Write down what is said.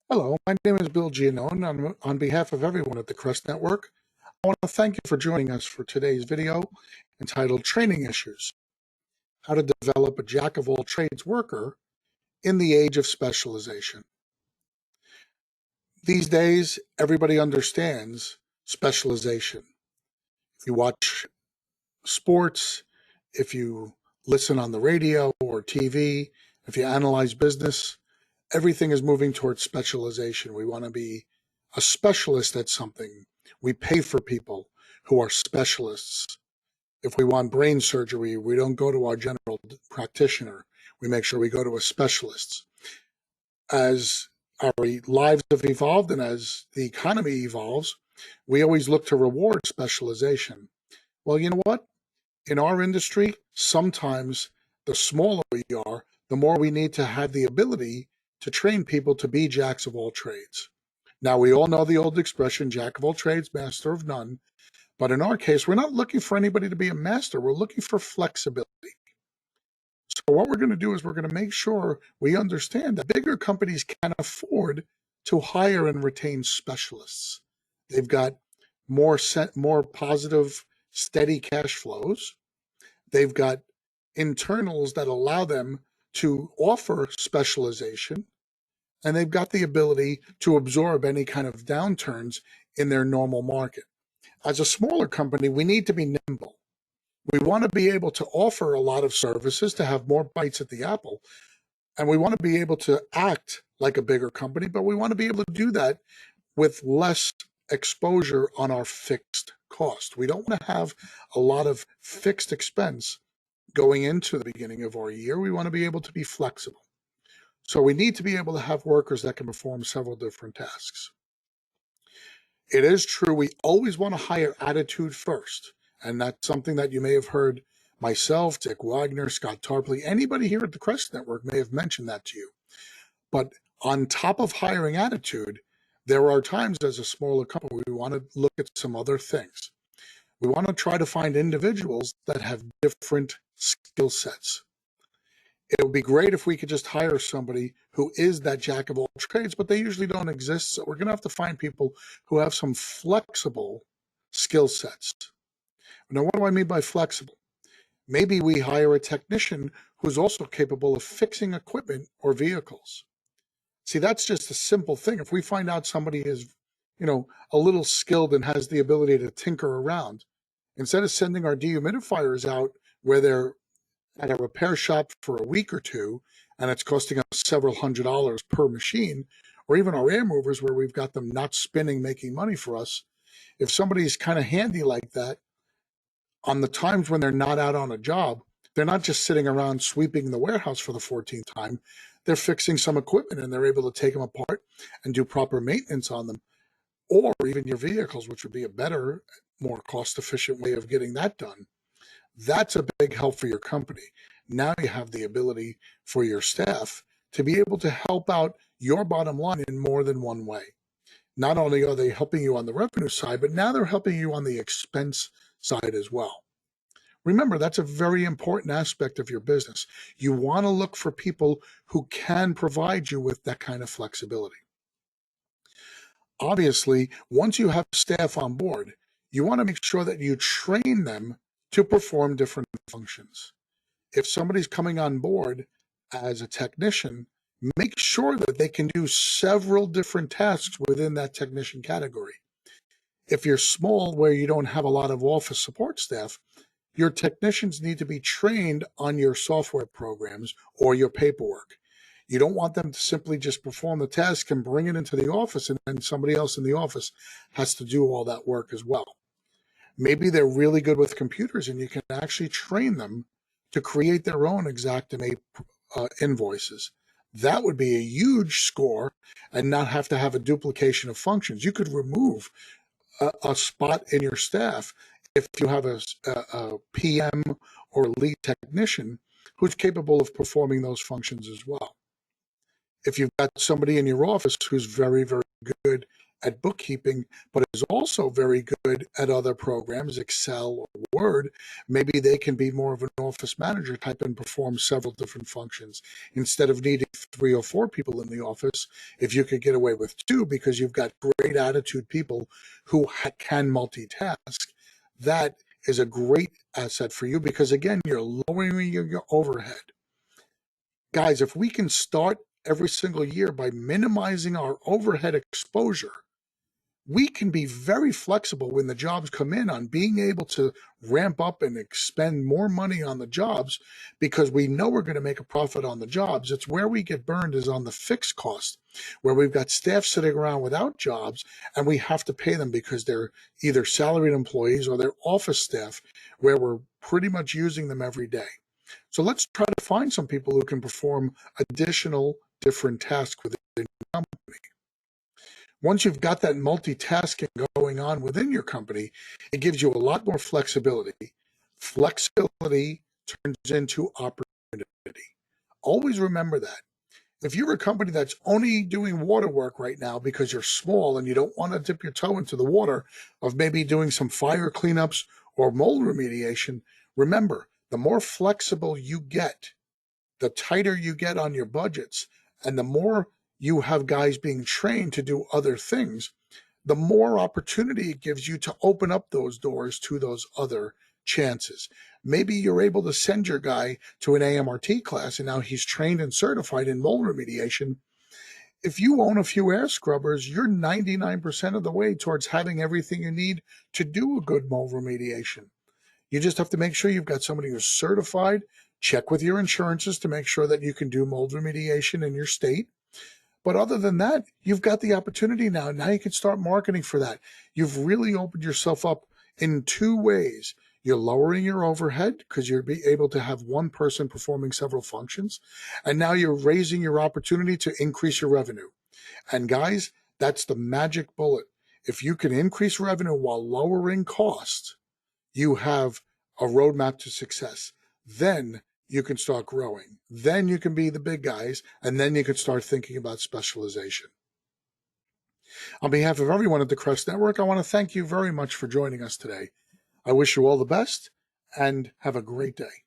Hello, my name is Bill Giannone. On behalf of everyone at the Crest Network, I want to thank you for joining us for today's video entitled Training Issues: How to Develop a Jack-of-all-trades worker in the Age of Specialization. These days, everybody understands specialization. If you watch sports, if you listen on the radio or TV, if you analyze business, everything is moving towards specialization. We want to be a specialist at something. We pay for people who are specialists. If we want brain surgery, we don't go to our general practitioner. We make sure we go to a specialist. As our lives have evolved and as the economy evolves, we always look to reward specialization. Well, you know what? In our industry, sometimes the smaller we are, the more we need to have the ability to train people to be jacks of all trades. Now, we all know the old expression, jack of all trades, master of none. But in our case, we're not looking for anybody to be a master. We're looking for flexibility. So what we're going to do is we're going to make sure we understand that bigger companies can afford to hire and retain specialists. They've got more positive, steady cash flows. They've got internals that allow them to offer specialization, and they've got the ability to absorb any kind of downturns in their normal market. As a smaller company, we need to be nimble. We want to be able to offer a lot of services to have more bites at the apple, and we want to be able to act like a bigger company, but we want to be able to do that with less exposure on our fixed cost. We don't want to have a lot of fixed expense going into the beginning of our year. We want to be able to be flexible. So we need to be able to have workers that can perform several different tasks. It is true we always want to hire attitude first, and that's something that you may have heard myself, Dick Wagner, Scott Tarpley, anybody here at the Crest Network may have mentioned that to you. But on top of hiring attitude, there are times as a smaller company we want to look at some other things. We want to try to find individuals that have different skill sets. It would be great if we could just hire somebody who is that jack of all trades, but they usually don't exist. So we're going to have to find people who have some flexible skill sets. Now, what do I mean by flexible? Maybe we hire a technician who's also capable of fixing equipment or vehicles. See, that's just a simple thing. If we find out somebody is, a little skilled and has the ability to tinker around, instead of sending our dehumidifiers out where they're at a repair shop for a week or two, and it's costing us several $100s per machine, or even our air movers where we've got them not spinning, making money for us. If somebody's kind of handy like that, on the times when they're not out on a job, they're not just sitting around sweeping the warehouse for the 14th time. They're fixing some equipment and they're able to take them apart and do proper maintenance on them, or even your vehicles, which would be a better, more cost-efficient way of getting that done. That's a big help for your company. Now you have the ability for your staff to be able to help out your bottom line in more than one way. Not only are they helping you on the revenue side, but now they're helping you on the expense side as well. Remember, that's a very important aspect of your business. You want to look for people who can provide you with that kind of flexibility. Obviously, once you have staff on board, you want to make sure that you train them to perform different functions. If somebody's coming on board as a technician, make sure that they can do several different tasks within that technician category. If you're small, where you don't have a lot of office support staff, your technicians need to be trained on your software programs or your paperwork. You don't want them to simply just perform the task and bring it into the office, and then somebody else in the office has to do all that work as well. Maybe they're really good with computers and you can actually train them to create their own Xactimate invoices. That would be a huge score and not have to have a duplication of functions. You could remove a spot in your staff if you have a PM or lead technician who's capable of performing those functions as well. If you've got somebody in your office who's very, very good at bookkeeping, but is also very good at other programs, Excel or Word, maybe they can be more of an office manager type and perform several different functions. Instead of needing 3 or 4 people in the office, if you could get away with 2 because you've got great attitude people who can multitask, that is a great asset for you because, again, you're lowering your overhead. Guys, if we can start every single year by minimizing our overhead exposure, we can be very flexible when the jobs come in on being able to ramp up and expend more money on the jobs because we know we're going to make a profit on the jobs. It's where we get burned is on the fixed cost, where we've got staff sitting around without jobs and we have to pay them because they're either salaried employees or they're office staff where we're pretty much using them every day. So let's try to find some people who can perform additional different tasks within the company. Once you've got that multitasking going on within your company, it gives you a lot more flexibility. Flexibility turns into opportunity. Always remember that. If you're a company that's only doing water work right now because you're small and you don't want to dip your toe into the water of maybe doing some fire cleanups or mold remediation, remember, the more flexible you get, the tighter you get on your budgets, and the more you have guys being trained to do other things, the more opportunity it gives you to open up those doors to those other chances. Maybe you're able to send your guy to an AMRT class and now he's trained and certified in mold remediation. If you own a few air scrubbers, you're 99% of the way towards having everything you need to do a good mold remediation. You just have to make sure you've got somebody who's certified. Check with your insurances to make sure that you can do mold remediation in your state. But other than that, you've got the opportunity now. Now you can start marketing for that. You've really opened yourself up in 2 ways. You're lowering your overhead because you'll be able to have one person performing several functions. And now you're raising your opportunity to increase your revenue. And guys, that's the magic bullet. If you can increase revenue while lowering costs, you have a roadmap to success. Then you can start growing. Then you can be the big guys, and then you can start thinking about specialization. On behalf of everyone at the Crest Network, I want to thank you very much for joining us today. I wish you all the best and have a great day.